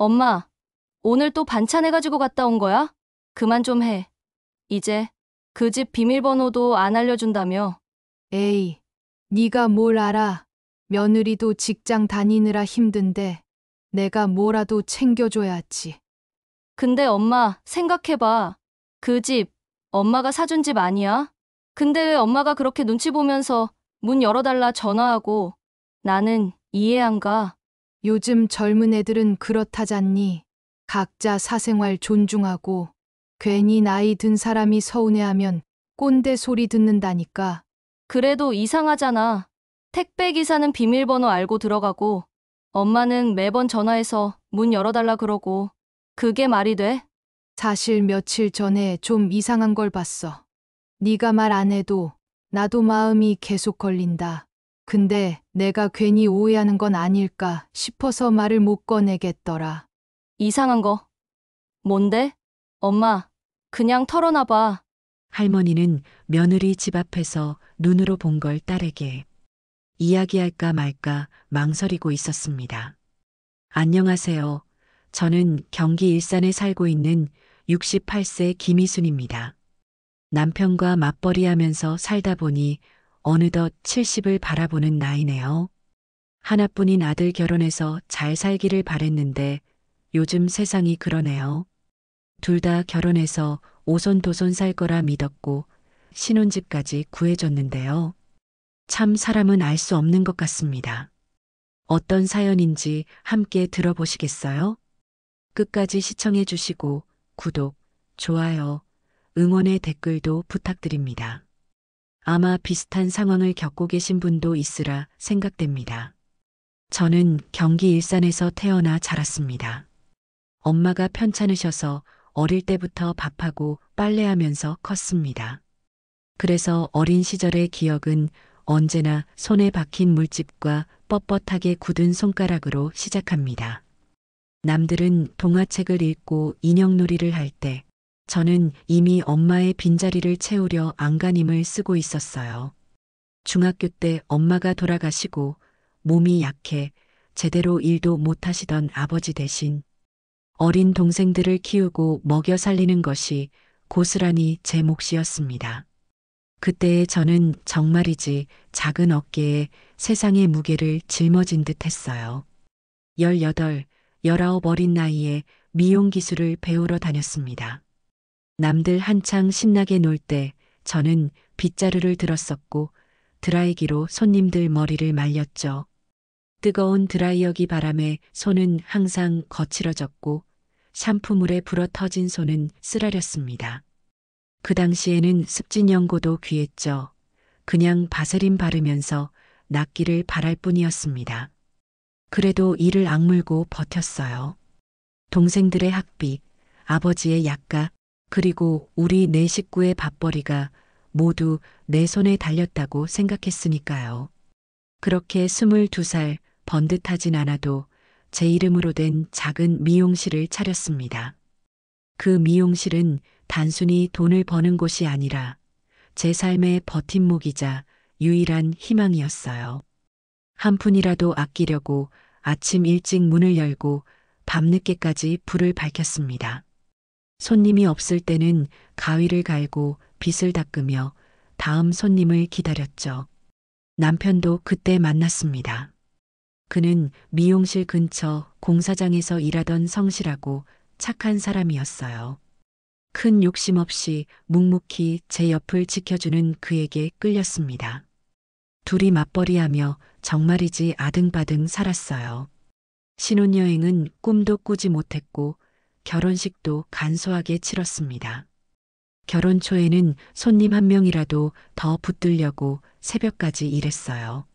엄마, 오늘 또 반찬 해가지고 갔다 온 거야? 그만 좀 해. 이제 그 집 비밀번호도 안 알려준다며. 에이, 네가 뭘 알아? 며느리도 직장 다니느라 힘든데 내가 뭐라도 챙겨줘야지. 근데 엄마, 생각해봐. 그 집, 엄마가 사준 집 아니야? 근데 왜 엄마가 그렇게 눈치 보면서 문 열어달라 전화하고 나는 이해 안 가. 요즘 젊은 애들은 그렇다잖니. 각자 사생활 존중하고 괜히 나이 든 사람이 서운해하면 꼰대 소리 듣는다니까. 그래도 이상하잖아. 택배 기사는 비밀번호 알고 들어가고 엄마는 매번 전화해서 문 열어달라 그러고 그게 말이 돼? 사실 며칠 전에 좀 이상한 걸 봤어. 네가 말 안 해도 나도 마음이 계속 걸린다. 근데 내가 괜히 오해하는 건 아닐까 싶어서 말을 못 꺼내겠더라. 이상한 거. 뭔데? 엄마, 그냥 털어놔봐. 할머니는 며느리 집 앞에서 눈으로 본 걸 딸에게 이야기할까 말까 망설이고 있었습니다. 안녕하세요. 저는 경기 일산에 살고 있는 68세 김희순입니다. 남편과 맞벌이 하면서 살다 보니 어느덧 70을 바라보는 나이네요. 하나뿐인 아들 결혼해서 잘 살기를 바랬는데 요즘 세상이 그러네요. 둘 다 결혼해서 오손도손 살 거라 믿었고 신혼집까지 구해줬는데요. 참 사람은 알 수 없는 것 같습니다. 어떤 사연인지 함께 들어보시겠어요? 끝까지 시청해 주시고 구독, 좋아요, 응원의 댓글도 부탁드립니다. 아마 비슷한 상황을 겪고 계신 분도 있으라 생각됩니다. 저는 경기 일산에서 태어나 자랐습니다. 엄마가 편찮으셔서 어릴 때부터 밥하고 빨래하면서 컸습니다. 그래서 어린 시절의 기억은 언제나 손에 박힌 물집과 뻣뻣하게 굳은 손가락으로 시작합니다. 남들은 동화책을 읽고 인형놀이를 할 때 저는 이미 엄마의 빈자리를 채우려 안간힘을 쓰고 있었어요. 중학교 때 엄마가 돌아가시고 몸이 약해 제대로 일도 못하시던 아버지 대신 어린 동생들을 키우고 먹여 살리는 것이 고스란히 제 몫이었습니다. 그때의 저는 정말이지 작은 어깨에 세상의 무게를 짊어진 듯 했어요. 18, 19 어린 나이에 미용 기술을 배우러 다녔습니다. 남들 한창 신나게 놀 때 저는 빗자루를 들었었고 드라이기로 손님들 머리를 말렸죠. 뜨거운 드라이어기 바람에 손은 항상 거칠어졌고 샴푸물에 불어 터진 손은 쓰라렸습니다. 그 당시에는 습진 연고도 귀했죠. 그냥 바세린 바르면서 낫기를 바랄 뿐이었습니다. 그래도 이를 악물고 버텼어요. 동생들의 학비, 아버지의 약가, 그리고 우리 네 식구의 밥벌이가 모두 내 손에 달렸다고 생각했으니까요. 그렇게 22살 번듯하진 않아도 제 이름으로 된 작은 미용실을 차렸습니다. 그 미용실은 단순히 돈을 버는 곳이 아니라 제 삶의 버팀목이자 유일한 희망이었어요. 한 푼이라도 아끼려고 아침 일찍 문을 열고 밤늦게까지 불을 밝혔습니다. 손님이 없을 때는 가위를 갈고 빗을 닦으며 다음 손님을 기다렸죠. 남편도 그때 만났습니다. 그는 미용실 근처 공사장에서 일하던 성실하고 착한 사람이었어요. 큰 욕심 없이 묵묵히 제 옆을 지켜주는 그에게 끌렸습니다. 둘이 맞벌이하며 정말이지 아등바등 살았어요. 신혼여행은 꿈도 꾸지 못했고 결혼식도 간소하게 치렀습니다. 결혼 초에는 손님 한 명이라도 더 붙들려고 새벽까지 일했어요.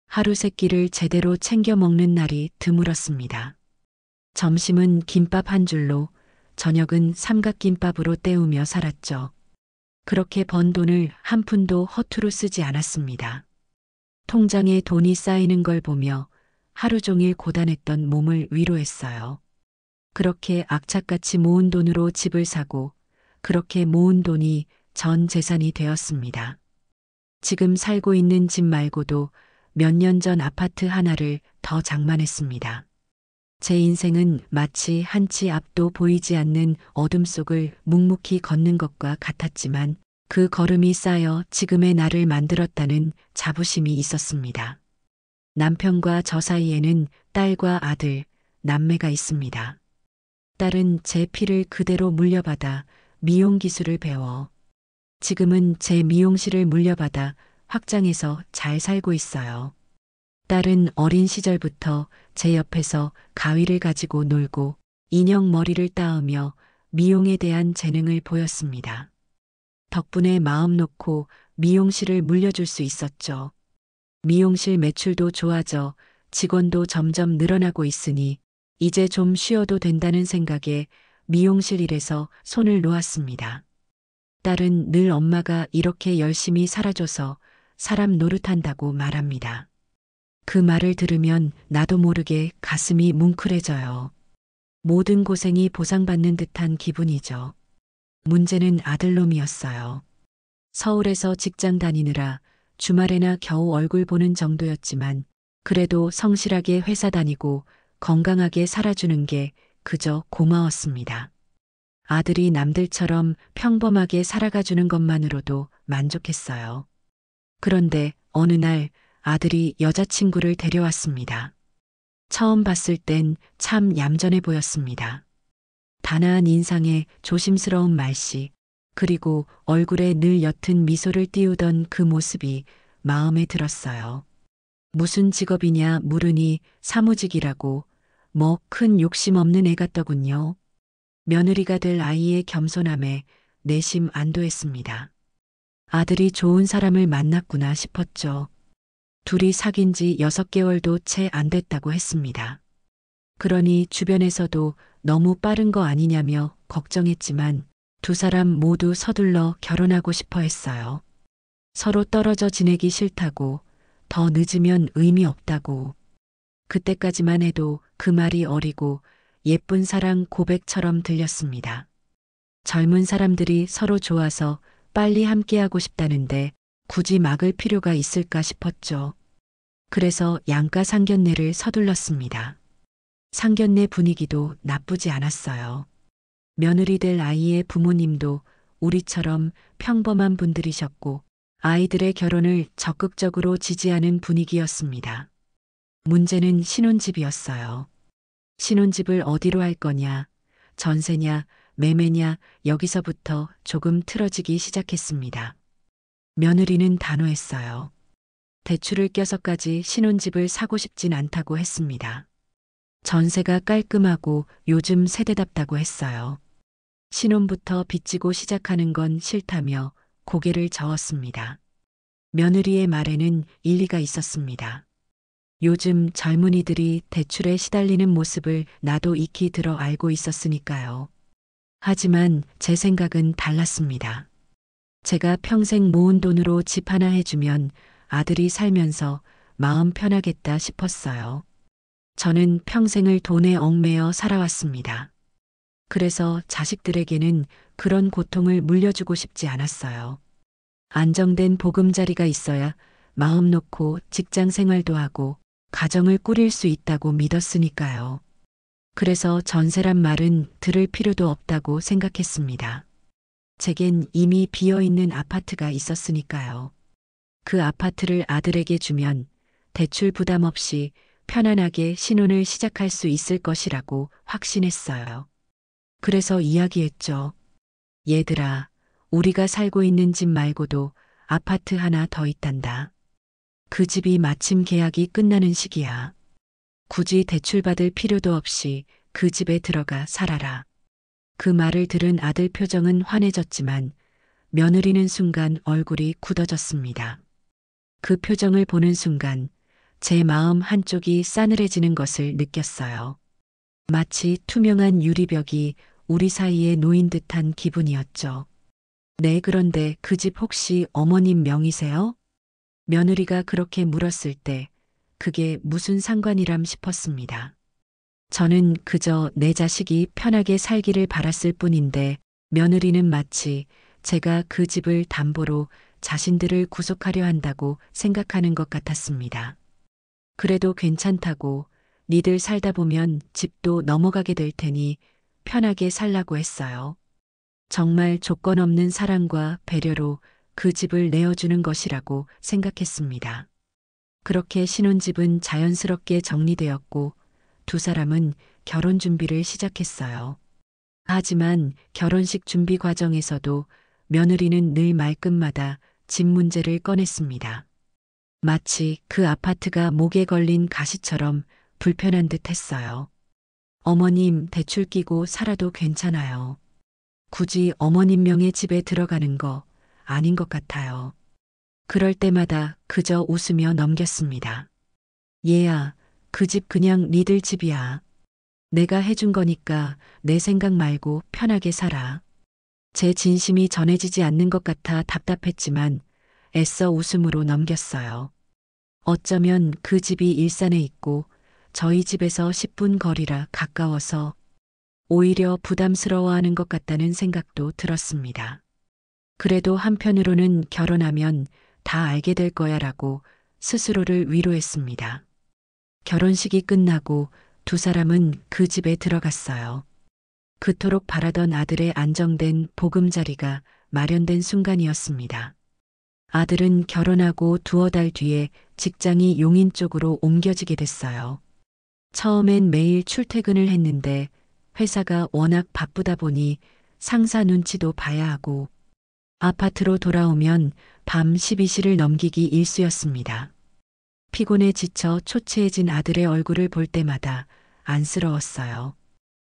하루 세 끼를 제대로 챙겨 먹는 날이 드물었습니다. 점심은 김밥 한 줄로 저녁은 삼각김밥으로 때우며 살았죠. 그렇게 번 돈을 한 푼도 허투루 쓰지 않았습니다. 통장에 돈이 쌓이는 걸 보며 하루 종일 고단했던 몸을 위로했어요. 그렇게 악착같이 모은 돈으로 집을 사고 그렇게 모은 돈이 전 재산이 되었습니다. 지금 살고 있는 집 말고도 몇 년 전 아파트 하나를 더 장만했습니다. 제 인생은 마치 한치 앞도 보이지 않는 어둠 속을 묵묵히 걷는 것과 같았지만 그 걸음이 쌓여 지금의 나를 만들었다는 자부심이 있었습니다. 남편과 저 사이에는 딸과 아들, 남매가 있습니다. 딸은 제 피를 그대로 물려받아 미용 기술을 배워 지금은 제 미용실을 물려받아 확장해서 잘 살고 있어요. 딸은 어린 시절부터 제 옆에서 가위를 가지고 놀고 인형 머리를 따으며 미용에 대한 재능을 보였습니다. 덕분에 마음 놓고 미용실을 물려줄 수 있었죠. 미용실 매출도 좋아져 직원도 점점 늘어나고 있으니 이제 좀 쉬어도 된다는 생각에 미용실 일에서 손을 놓았습니다. 딸은 늘 엄마가 이렇게 열심히 살아줘서 사람 노릇한다고 말합니다. 그 말을 들으면 나도 모르게 가슴이 뭉클해져요. 모든 고생이 보상받는 듯한 기분이죠. 문제는 아들놈이었어요. 서울에서 직장 다니느라 주말에나 겨우 얼굴 보는 정도였지만 그래도 성실하게 회사 다니고 건강하게 살아주는 게 그저 고마웠습니다. 아들이 남들처럼 평범하게 살아가주는 것만으로도 만족했어요. 그런데 어느 날 아들이 여자친구를 데려왔습니다. 처음 봤을 땐 참 얌전해 보였습니다. 단아한 인상에 조심스러운 말씨, 그리고 얼굴에 늘 옅은 미소를 띄우던 그 모습이 마음에 들었어요. 무슨 직업이냐 물으니 사무직이라고 뭐 큰 욕심 없는 애 같더군요. 며느리가 될 아이의 겸손함에 내심 안도했습니다. 아들이 좋은 사람을 만났구나 싶었죠. 둘이 사귄 지 6개월도 채 안 됐다고 했습니다. 그러니 주변에서도 너무 빠른 거 아니냐며 걱정했지만 두 사람 모두 서둘러 결혼하고 싶어 했어요. 서로 떨어져 지내기 싫다고, 더 늦으면 의미 없다고. 그때까지만 해도 그 말이 어리고 예쁜 사랑 고백처럼 들렸습니다. 젊은 사람들이 서로 좋아서 빨리 함께하고 싶다는데 굳이 막을 필요가 있을까 싶었죠. 그래서 양가 상견례를 서둘렀습니다. 상견례 분위기도 나쁘지 않았어요. 며느리 될 아이의 부모님도 우리처럼 평범한 분들이셨고 아이들의 결혼을 적극적으로 지지하는 분위기였습니다. 문제는 신혼집이었어요. 신혼집을 어디로 할 거냐, 전세냐, 매매냐 여기서부터 조금 틀어지기 시작했습니다. 며느리는 단호했어요. 대출을 껴서까지 신혼집을 사고 싶진 않다고 했습니다. 전세가 깔끔하고 요즘 세대답다고 했어요. 신혼부터 빚지고 시작하는 건 싫다며 고개를 저었습니다. 며느리의 말에는 일리가 있었습니다. 요즘 젊은이들이 대출에 시달리는 모습을 나도 익히 들어 알고 있었으니까요. 하지만 제 생각은 달랐습니다. 제가 평생 모은 돈으로 집 하나 해주면 아들이 살면서 마음 편하겠다 싶었어요. 저는 평생을 돈에 얽매여 살아왔습니다. 그래서 자식들에게는 그런 고통을 물려주고 싶지 않았어요. 안정된 보금자리가 있어야 마음 놓고 직장 생활도 하고 가정을 꾸릴 수 있다고 믿었으니까요. 그래서 전세란 말은 들을 필요도 없다고 생각했습니다. 제겐 이미 비어있는 아파트가 있었으니까요. 그 아파트를 아들에게 주면 대출 부담 없이 편안하게 신혼을 시작할 수 있을 것이라고 확신했어요. 그래서 이야기했죠. 얘들아, 우리가 살고 있는 집 말고도 아파트 하나 더 있단다. 그 집이 마침 계약이 끝나는 시기야. 굳이 대출받을 필요도 없이 그 집에 들어가 살아라. 그 말을 들은 아들 표정은 환해졌지만 며느리는 순간 얼굴이 굳어졌습니다. 그 표정을 보는 순간 제 마음 한쪽이 싸늘해지는 것을 느꼈어요. 마치 투명한 유리벽이 우리 사이에 놓인 듯한 기분이었죠. 네, 그런데 그 집 혹시 어머님 명의세요? 며느리가 그렇게 물었을 때 그게 무슨 상관이람 싶었습니다. 저는 그저 내 자식이 편하게 살기를 바랐을 뿐인데 며느리는 마치 제가 그 집을 담보로 자신들을 구속하려 한다고 생각하는 것 같았습니다. 그래도 괜찮다고 니들 살다 보면 집도 넘어가게 될 테니 편하게 살라고 했어요. 정말 조건 없는 사랑과 배려로 그 집을 내어주는 것이라고 생각했습니다. 그렇게 신혼집은 자연스럽게 정리되었고 두 사람은 결혼 준비를 시작했어요. 하지만 결혼식 준비 과정에서도 며느리는 늘 말끝마다 집 문제를 꺼냈습니다. 마치 그 아파트가 목에 걸린 가시처럼 불편한 듯 했어요. 어머님 대출 끼고 살아도 괜찮아요. 굳이 어머님 명의 집에 들어가는 거 아닌 것 같아요. 그럴 때마다 그저 웃으며 넘겼습니다. 얘야, 그 집 그냥 니들 집이야. 내가 해준 거니까 내 생각 말고 편하게 살아. 제 진심이 전해지지 않는 것 같아 답답했지만 애써 웃음으로 넘겼어요. 어쩌면 그 집이 일산에 있고 저희 집에서 10분 거리라 가까워서 오히려 부담스러워하는 것 같다는 생각도 들었습니다. 그래도 한편으로는 결혼하면 다 알게 될 거야라고 스스로를 위로했습니다. 결혼식이 끝나고 두 사람은 그 집에 들어갔어요. 그토록 바라던 아들의 안정된 보금자리가 마련된 순간이었습니다. 아들은 결혼하고 두어 달 뒤에 직장이 용인 쪽으로 옮겨지게 됐어요. 처음엔 매일 출퇴근을 했는데 회사가 워낙 바쁘다 보니 상사 눈치도 봐야 하고 아파트로 돌아오면 밤 12시를 넘기기 일쑤였습니다. 피곤에 지쳐 초췌해진 아들의 얼굴을 볼 때마다 안쓰러웠어요.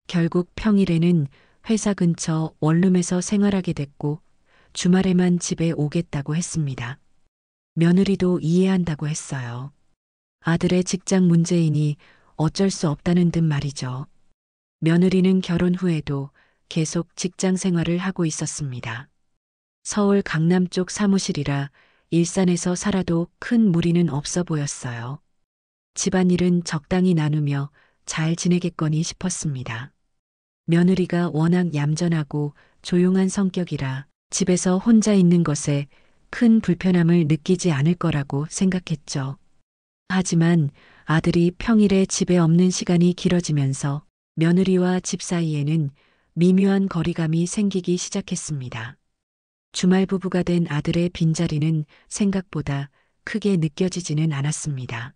결국 평일에는 회사 근처 원룸에서 생활하게 됐고 주말에만 집에 오겠다고 했습니다. 며느리도 이해한다고 했어요. 아들의 직장 문제이니 어쩔 수 없다는 듯 말이죠. 며느리는 결혼 후에도 계속 직장 생활을 하고 있었습니다. 서울 강남 쪽 사무실이라 일산에서 살아도 큰 무리는 없어 보였어요. 집안일은 적당히 나누며 잘 지내겠거니 싶었습니다. 며느리가 워낙 얌전하고 조용한 성격이라 집에서 혼자 있는 것에 큰 불편함을 느끼지 않을 거라고 생각했죠. 하지만 아들이 평일에 집에 없는 시간이 길어지면서 며느리와 집 사이에는 미묘한 거리감이 생기기 시작했습니다. 주말 부부가 된 아들의 빈자리는 생각보다 크게 느껴지지는 않았습니다.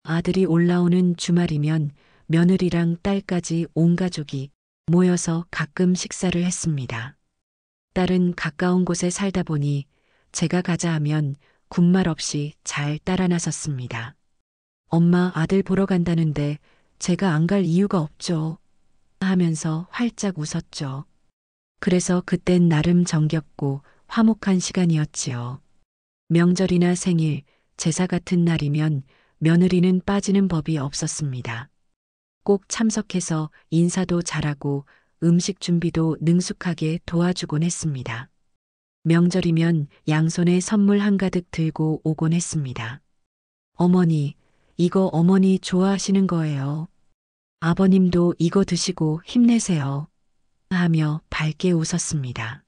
아들이 올라오는 주말이면 며느리랑 딸까지 온 가족이 모여서 가끔 식사를 했습니다. 딸은 가까운 곳에 살다 보니 제가 가자 하면 군말 없이 잘 따라 나섰습니다. 엄마 아들 보러 간다는데 제가 안 갈 이유가 없죠. 하면서 활짝 웃었죠. 그래서 그땐 나름 정겹고 화목한 시간이었지요. 명절이나 생일, 제사 같은 날이면 며느리는 빠지는 법이 없었습니다. 꼭 참석해서 인사도 잘하고 음식 준비도 능숙하게 도와주곤 했습니다. 명절이면 양손에 선물 한가득 들고 오곤 했습니다. 어머니, 이거 어머니 좋아하시는 거예요. 아버님도 이거 드시고 힘내세요. 하며 밝게 웃었습니다.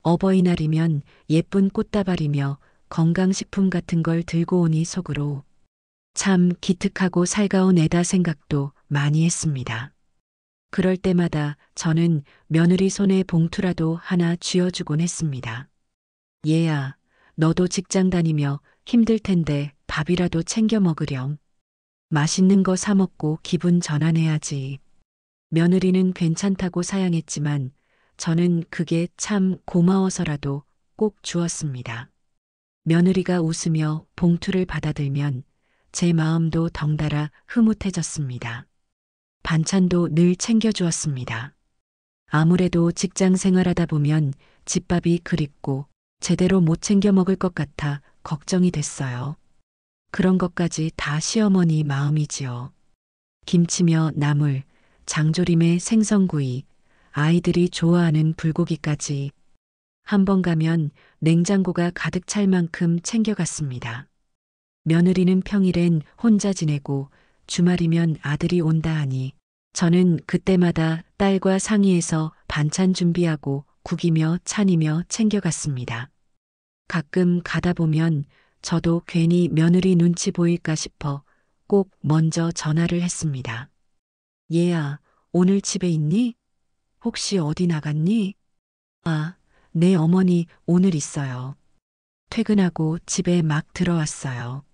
어버이날이면 예쁜 꽃다발이며 건강식품 같은 걸 들고 오니 속으로 참 기특하고 살가운 애다 생각도 많이 했습니다. 그럴 때마다 저는 며느리 손에 봉투라도 하나 쥐어주곤 했습니다. 얘야, 너도 직장 다니며 힘들 텐데 밥이라도 챙겨 먹으렴. 맛있는 거 사 먹고 기분 전환해야지. 며느리는 괜찮다고 사양했지만 저는 그게 참 고마워서라도 꼭 주었습니다. 며느리가 웃으며 봉투를 받아들면 제 마음도 덩달아 흐뭇해졌습니다. 반찬도 늘 챙겨주었습니다. 아무래도 직장 생활하다 보면 집밥이 그립고 제대로 못 챙겨 먹을 것 같아 걱정이 됐어요. 그런 것까지 다 시어머니 마음이지요. 김치며 나물, 장조림에 생선구이, 아이들이 좋아하는 불고기까지 한 번 가면 냉장고가 가득 찰 만큼 챙겨갔습니다. 며느리는 평일엔 혼자 지내고 주말이면 아들이 온다 하니 저는 그때마다 딸과 상의해서 반찬 준비하고 국이며 찬이며 챙겨갔습니다. 가끔 가다 보면 저도 괜히 며느리 눈치 보일까 싶어 꼭 먼저 전화를 했습니다. 얘야, 오늘 집에 있니? 혹시 어디 나갔니? 아, 네 어머니 오늘 있어요. 퇴근하고 집에 막 들어왔어요.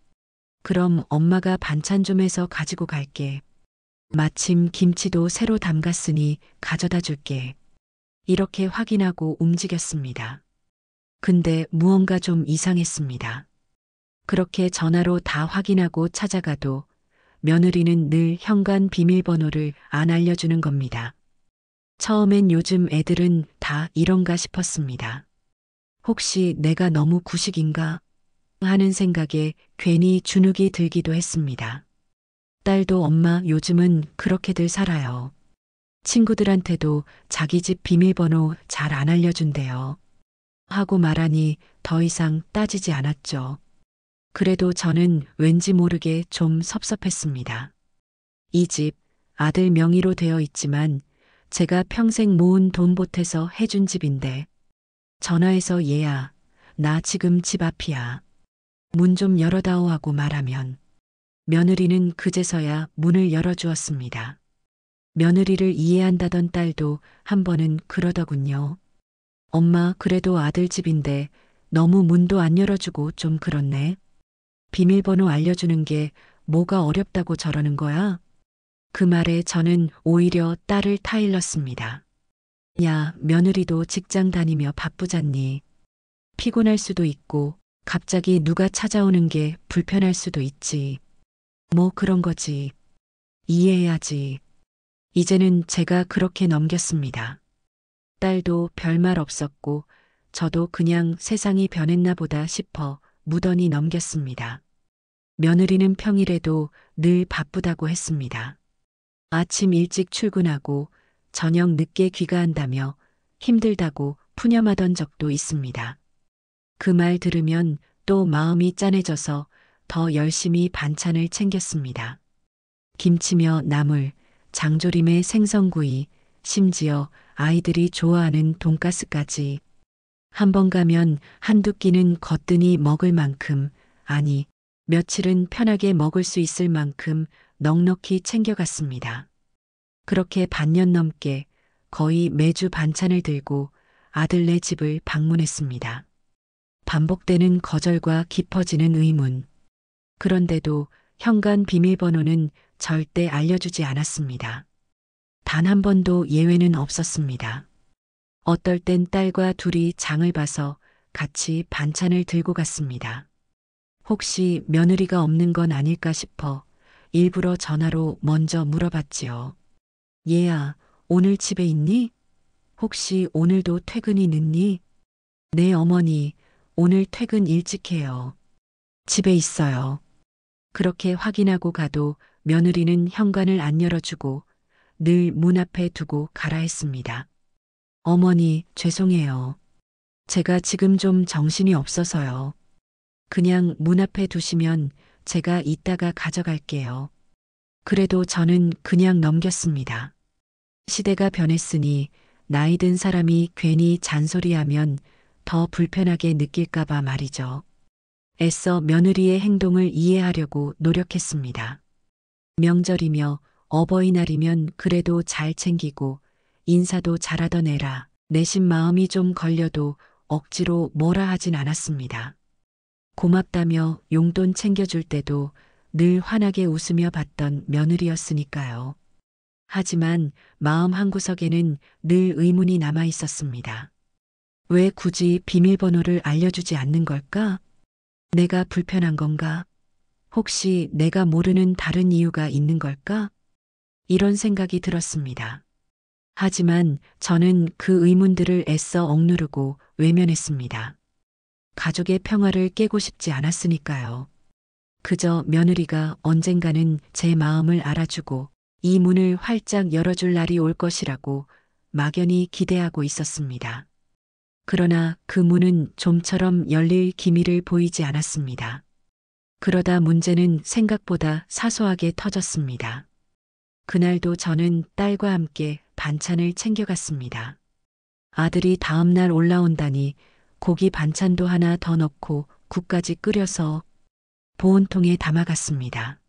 그럼 엄마가 반찬 좀 해서 가지고 갈게. 마침 김치도 새로 담갔으니 가져다 줄게. 이렇게 확인하고 움직였습니다. 근데 무언가 좀 이상했습니다. 그렇게 전화로 다 확인하고 찾아가도 며느리는 늘 현관 비밀번호를 안 알려주는 겁니다. 처음엔 요즘 애들은 다 이런가 싶었습니다. 혹시 내가 너무 구식인가 하는 생각에 괜히 주눅이 들기도 했습니다. 딸도 엄마 요즘은 그렇게들 살아요. 친구들한테도 자기 집 비밀번호 잘 안 알려준대요. 하고 말하니 더 이상 따지지 않았죠. 그래도 저는 왠지 모르게 좀 섭섭했습니다. 이 집 아들 명의로 되어 있지만 제가 평생 모은 돈 보태서 해준 집인데 전화해서 얘야, 나 지금 집 앞이야. 문 좀 열어다오 하고 말하면 며느리는 그제서야 문을 열어주었습니다. 며느리를 이해한다던 딸도 한 번은 그러더군요. 엄마, 그래도 아들 집인데 너무 문도 안 열어주고 좀 그렇네. 비밀번호 알려주는 게 뭐가 어렵다고 저러는 거야? 그 말에 저는 오히려 딸을 타일렀습니다. 야, 며느리도 직장 다니며 바쁘잖니. 피곤할 수도 있고 갑자기 누가 찾아오는 게 불편할 수도 있지. 뭐 그런 거지. 이해해야지. 이제는 제가 그렇게 넘겼습니다. 딸도 별말 없었고 저도 그냥 세상이 변했나 보다 싶어 무던히 넘겼습니다. 며느리는 평일에도 늘 바쁘다고 했습니다. 아침 일찍 출근하고 저녁 늦게 귀가한다며 힘들다고 푸념하던 적도 있습니다. 그 말 들으면 또 마음이 짠해져서 더 열심히 반찬을 챙겼습니다. 김치며 나물, 장조림에 생선구이, 심지어 아이들이 좋아하는 돈가스까지. 한 번 가면 한두 끼는 거뜬히 먹을 만큼, 아니, 며칠은 편하게 먹을 수 있을 만큼 넉넉히 챙겨갔습니다. 그렇게 반년 넘게 거의 매주 반찬을 들고 아들네 집을 방문했습니다. 반복되는 거절과 깊어지는 의문. 그런데도 현관 비밀번호는 절대 알려주지 않았습니다. 단 한 번도 예외는 없었습니다. 어떨 땐 딸과 둘이 장을 봐서 같이 반찬을 들고 갔습니다. 혹시 며느리가 없는 건 아닐까 싶어 일부러 전화로 먼저 물어봤지요. 얘야, 오늘 집에 있니? 혹시 오늘도 퇴근이 늦니? 네, 어머니, 오늘 퇴근 일찍 해요. 집에 있어요. 그렇게 확인하고 가도 며느리는 현관을 안 열어주고 늘 문 앞에 두고 가라 했습니다. 어머니, 죄송해요. 제가 지금 좀 정신이 없어서요. 그냥 문 앞에 두시면 제가 이따가 가져갈게요. 그래도 저는 그냥 넘겼습니다. 시대가 변했으니 나이 든 사람이 괜히 잔소리하면 더 불편하게 느낄까봐 말이죠. 애써 며느리의 행동을 이해하려고 노력했습니다. 명절이며 어버이날이면 그래도 잘 챙기고 인사도 잘하던 애라 내심 마음이 좀 걸려도 억지로 뭐라 하진 않았습니다. 고맙다며 용돈 챙겨줄 때도 늘 환하게 웃으며 받던 며느리였으니까요. 하지만 마음 한구석에는 늘 의문이 남아 있었습니다. 왜 굳이 비밀번호를 알려주지 않는 걸까? 내가 불편한 건가? 혹시 내가 모르는 다른 이유가 있는 걸까? 이런 생각이 들었습니다. 하지만 저는 그 의문들을 애써 억누르고 외면했습니다. 가족의 평화를 깨고 싶지 않았으니까요. 그저 며느리가 언젠가는 제 마음을 알아주고 이 문을 활짝 열어줄 날이 올 것이라고 막연히 기대하고 있었습니다. 그러나 그 문은 좀처럼 열릴 기미를 보이지 않았습니다. 그러다 문제는 생각보다 사소하게 터졌습니다. 그날도 저는 딸과 함께 반찬을 챙겨갔습니다. 아들이 다음날 올라온다니 고기 반찬도 하나 더 넣고 국까지 끓여서 보온통에 담아갔습니다.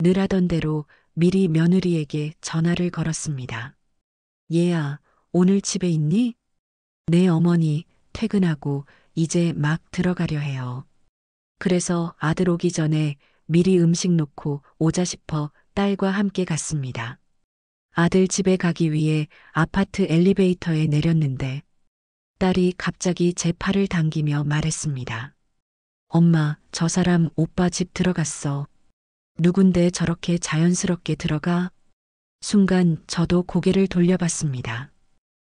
늘 하던 대로 미리 며느리에게 전화를 걸었습니다. 얘야, 오늘 집에 있니? 네, 어머니, 퇴근하고 이제 막 들어가려 해요. 그래서 아들 오기 전에 미리 음식 놓고 오자 싶어 딸과 함께 갔습니다. 아들 집에 가기 위해 아파트 엘리베이터에 내렸는데 딸이 갑자기 제 팔을 당기며 말했습니다. 엄마, 저 사람 오빠 집 들어갔어. 누군데 저렇게 자연스럽게 들어가? 순간 저도 고개를 돌려봤습니다.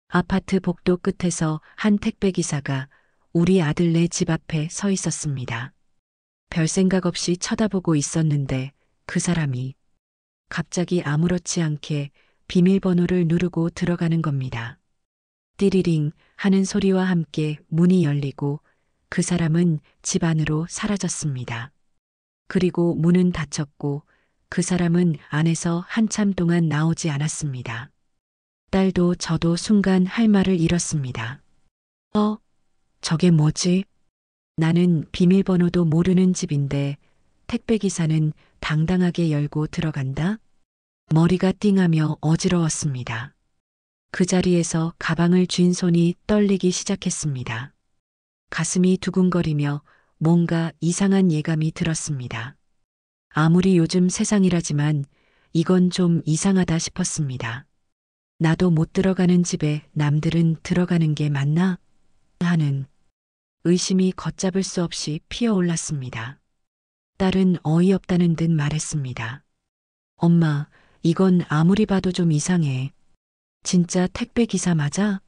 아파트 복도 끝에서 한 택배기사가 우리 아들네 집 앞에 서 있었습니다. 별 생각 없이 쳐다보고 있었는데 그 사람이 갑자기 아무렇지 않게 비밀번호를 누르고 들어가는 겁니다. 띠리링 하는 소리와 함께 문이 열리고 그 사람은 집 안으로 사라졌습니다. 그리고 문은 닫혔고 그 사람은 안에서 한참 동안 나오지 않았습니다. 딸도 저도 순간 할 말을 잃었습니다. 저게 뭐지? 나는 비밀번호도 모르는 집인데 택배기사는 당당하게 열고 들어간다? 머리가 띵하며 어지러웠습니다. 그 자리에서 가방을 쥔 손이 떨리기 시작했습니다. 가슴이 두근거리며 뭔가 이상한 예감이 들었습니다. 아무리 요즘 세상이라지만 이건 좀 이상하다 싶었습니다. 나도 못 들어가는 집에 남들은 들어가는 게 맞나? 하는 의심이 걷잡을 수 없이 피어올랐습니다. 딸은 어이없다는 듯 말했습니다. 엄마, 이건 아무리 봐도 좀 이상해. 진짜 택배기사 맞아?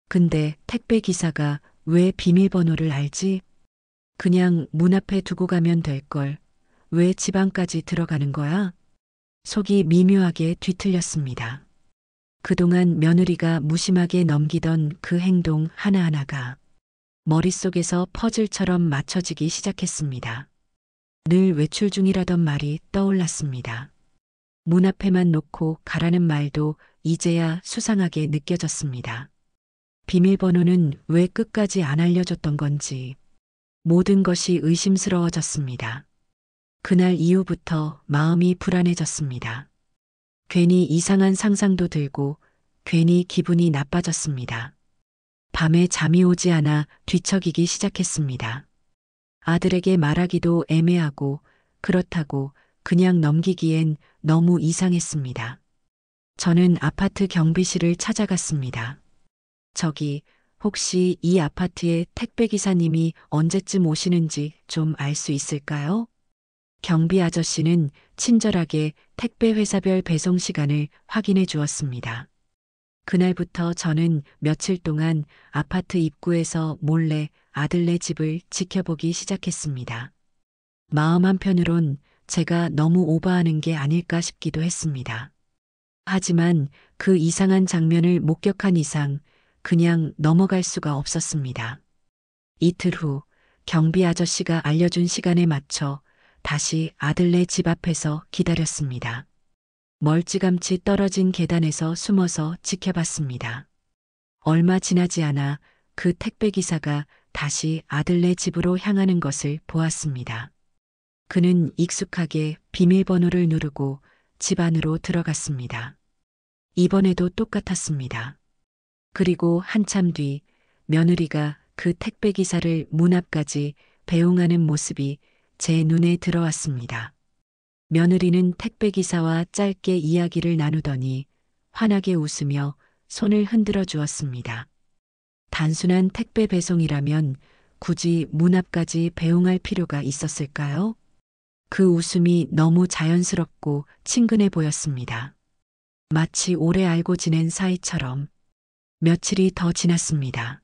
근데 택배기사가 왜 비밀번호를 알지? 그냥 문 앞에 두고 가면 될걸. 왜 집 안까지 들어가는 거야? 속이 미묘하게 뒤틀렸습니다. 그동안 며느리가 무심하게 넘기던 그 행동 하나하나가 머릿속에서 퍼즐처럼 맞춰지기 시작했습니다. 늘 외출 중이라던 말이 떠올랐습니다. 문 앞에만 놓고 가라는 말도 이제야 수상하게 느껴졌습니다. 비밀번호는 왜 끝까지 안 알려줬던 건지 모든 것이 의심스러워졌습니다. 그날 이후부터 마음이 불안해졌습니다. 괜히 이상한 상상도 들고 괜히 기분이 나빠졌습니다. 밤에 잠이 오지 않아 뒤척이기 시작했습니다. 아들에게 말하기도 애매하고 그렇다고 그냥 넘기기엔 너무 이상했습니다. 저는 아파트 경비실을 찾아갔습니다. 저기 혹시 이 아파트에 택배기사님이 언제쯤 오시는지 좀 알 수 있을까요? 경비 아저씨는 친절하게 택배 회사별 배송 시간을 확인해 주었습니다. 그날부터 저는 며칠 동안 아파트 입구에서 몰래 아들네 집을 지켜보기 시작했습니다. 마음 한편으론 제가 너무 오버하는 게 아닐까 싶기도 했습니다. 하지만 그 이상한 장면을 목격한 이상 그냥 넘어갈 수가 없었습니다. 이틀 후 경비 아저씨가 알려준 시간에 맞춰 다시 아들네 집 앞에서 기다렸습니다. 멀찌감치 떨어진 계단에서 숨어서 지켜봤습니다. 얼마 지나지 않아 그 택배기사가 다시 아들네 집으로 향하는 것을 보았습니다. 그는 익숙하게 비밀번호를 누르고 집 안으로 들어갔습니다. 이번에도 똑같았습니다. 그리고 한참 뒤 며느리가 그 택배기사를 문 앞까지 배웅하는 모습이 제 눈에 들어왔습니다. 며느리는 택배기사와 짧게 이야기를 나누더니 환하게 웃으며 손을 흔들어 주었습니다. 단순한 택배 배송이라면 굳이 문 앞까지 배웅할 필요가 있었을까요? 그 웃음이 너무 자연스럽고 친근해 보였습니다. 마치 오래 알고 지낸 사이처럼. 며칠이 더 지났습니다.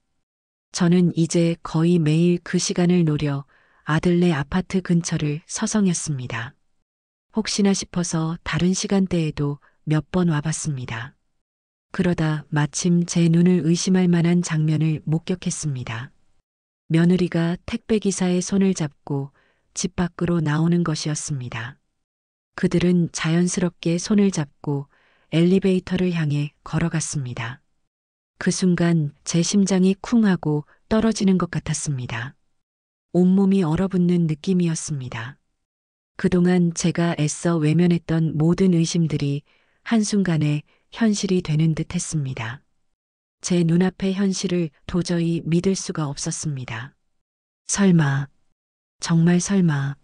저는 이제 거의 매일 그 시간을 노려 아들네 아파트 근처를 서성였습니다. 혹시나 싶어서 다른 시간대에도 몇 번 와봤습니다. 그러다 마침 제 눈을 의심할 만한 장면을 목격했습니다. 며느리가 택배기사의 손을 잡고 집 밖으로 나오는 것이었습니다. 그들은 자연스럽게 손을 잡고 엘리베이터를 향해 걸어갔습니다. 그 순간 제 심장이 쿵 하고 떨어지는 것 같았습니다. 온몸이 얼어붙는 느낌이었습니다. 그동안 제가 애써 외면했던 모든 의심들이 한순간에 현실이 되는 듯 했습니다. 제 눈앞의 현실을 도저히 믿을 수가 없었습니다. 설마, 정말 설마.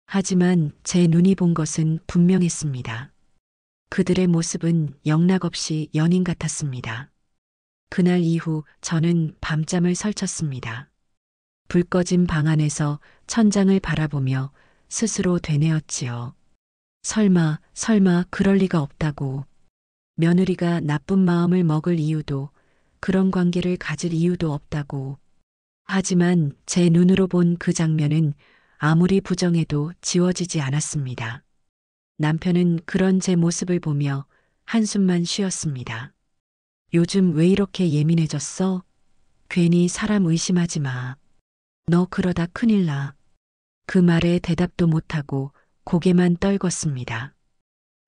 하지만 제 눈이 본 것은 분명했습니다. 그들의 모습은 영락없이 연인 같았습니다. 그날 이후 저는 밤잠을 설쳤습니다. 불 꺼진 방 안에서 천장을 바라보며 스스로 되뇌었지요. 설마 그럴 리가 없다고. 며느리가 나쁜 마음을 먹을 이유도, 그런 관계를 가질 이유도 없다고. 하지만 제 눈으로 본 그 장면은 아무리 부정해도 지워지지 않았습니다. 남편은 그런 제 모습을 보며 한숨만 쉬었습니다. 요즘 왜 이렇게 예민해졌어? 괜히 사람 의심하지 마. 너 그러다 큰일 나. 그 말에 대답도 못하고 고개만 떨궜습니다.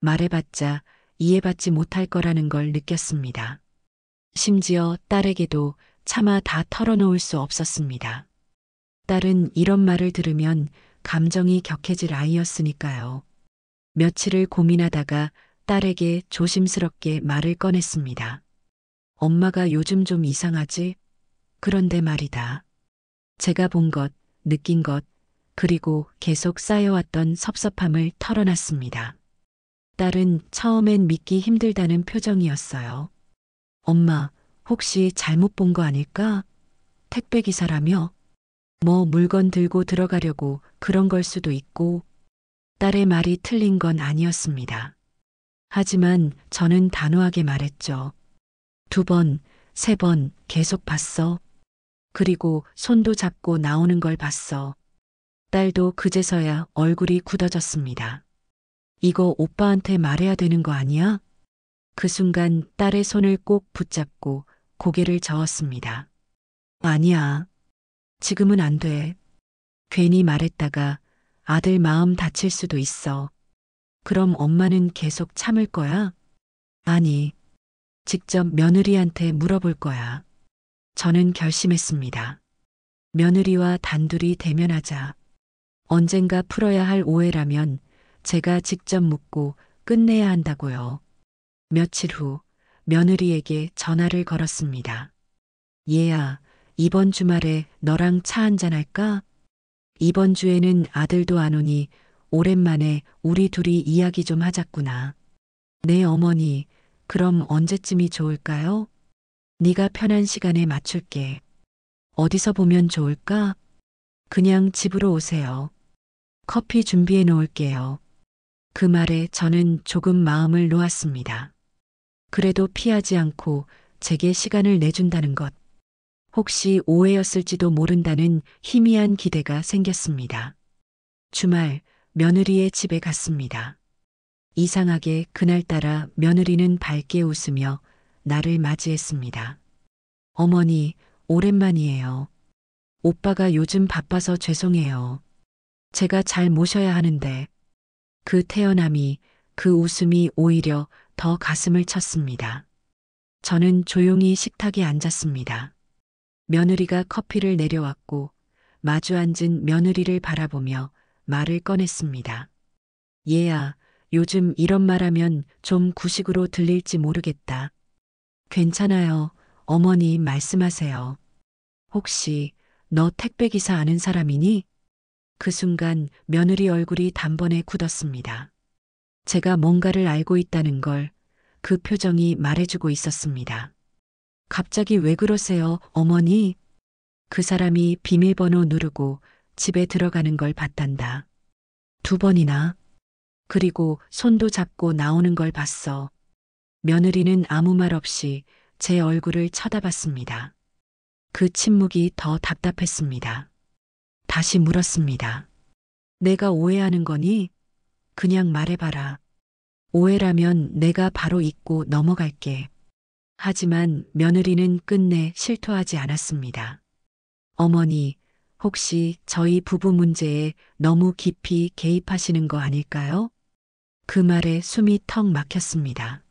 말해봤자 이해받지 못할 거라는 걸 느꼈습니다. 심지어 딸에게도 차마 다 털어놓을 수 없었습니다. 딸은 이런 말을 들으면 감정이 격해질 아이였으니까요. 며칠을 고민하다가 딸에게 조심스럽게 말을 꺼냈습니다. 엄마가 요즘 좀 이상하지? 그런데 말이다. 제가 본 것, 느낀 것, 그리고 계속 쌓여왔던 섭섭함을 털어놨습니다. 딸은 처음엔 믿기 힘들다는 표정이었어요. 엄마, 혹시 잘못 본 거 아닐까? 택배기사라며? 뭐 물건 들고 들어가려고 그런 걸 수도 있고. 딸의 말이 틀린 건 아니었습니다. 하지만 저는 단호하게 말했죠. 2번, 3번 계속 봤어. 그리고 손도 잡고 나오는 걸 봤어. 딸도 그제서야 얼굴이 굳어졌습니다. 이거 오빠한테 말해야 되는 거 아니야? 그 순간 딸의 손을 꼭 붙잡고 고개를 저었습니다. 아니야. 지금은 안 돼. 괜히 말했다가 아들 마음 다칠 수도 있어. 그럼 엄마는 계속 참을 거야? 아니, 직접 며느리한테 물어볼 거야. 저는 결심했습니다. 며느리와 단둘이 대면하자. 언젠가 풀어야 할 오해라면 제가 직접 묻고 끝내야 한다고요. 며칠 후 며느리에게 전화를 걸었습니다. 얘야, 이번 주말에 너랑 차 한잔 할까? 이번 주에는 아들도 안 오니 오랜만에 우리 둘이 이야기 좀 하자꾸나. 네 어머니, 그럼 언제쯤이 좋을까요? 네가 편한 시간에 맞출게. 어디서 보면 좋을까? 그냥 집으로 오세요. 커피 준비해 놓을게요. 그 말에 저는 조금 마음을 놓았습니다. 그래도 피하지 않고 제게 시간을 내준다는 것. 혹시 오해였을지도 모른다는 희미한 기대가 생겼습니다. 주말 며느리의 집에 갔습니다. 이상하게 그날따라 며느리는 밝게 웃으며 나를 맞이했습니다. 어머니, 오랜만이에요. 오빠가 요즘 바빠서 죄송해요. 제가 잘 모셔야 하는데. 그 태연함이, 그 웃음이 오히려 더 가슴을 쳤습니다. 저는 조용히 식탁에 앉았습니다. 며느리가 커피를 내려왔고 마주 앉은 며느리를 바라보며 말을 꺼냈습니다. 얘야, 요즘 이런 말하면 좀 구식으로 들릴지 모르겠다. 괜찮아요. 어머니 말씀하세요. 혹시 너 택배기사 아는 사람이니? 그 순간 며느리 얼굴이 단번에 굳었습니다. 제가 뭔가를 알고 있다는 걸 그 표정이 말해주고 있었습니다. 갑자기 왜 그러세요, 어머니? 그 사람이 비밀번호 누르고 집에 들어가는 걸 봤단다. 2번이나. 그리고 손도 잡고 나오는 걸 봤어. 며느리는 아무 말 없이 제 얼굴을 쳐다봤습니다. 그 침묵이 더 답답했습니다. 다시 물었습니다. 내가 오해하는 거니? 그냥 말해봐라. 오해라면 내가 바로 잊고 넘어갈게. 하지만 며느리는 끝내 실토하지 않았습니다. 어머니, 혹시 저희 부부 문제에 너무 깊이 개입하시는 거 아닐까요? 그 말에 숨이 턱 막혔습니다.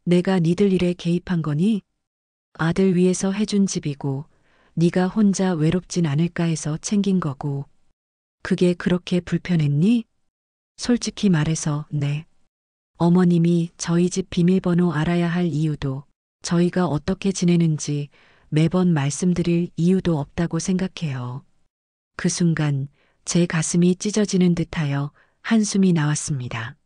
내가 니들 일에 개입한 거니? 아들 위해서 해준 집이고 네가 혼자 외롭진 않을까 해서 챙긴 거고. 그게 그렇게 불편했니? 솔직히 말해서 네. 어머님이 저희 집 비밀번호 알아야 할 이유도 저희가 어떻게 지내는지 매번 말씀드릴 이유도 없다고 생각해요. 그 순간 제 가슴이 찢어지는 듯하여 한숨이 나왔습니다.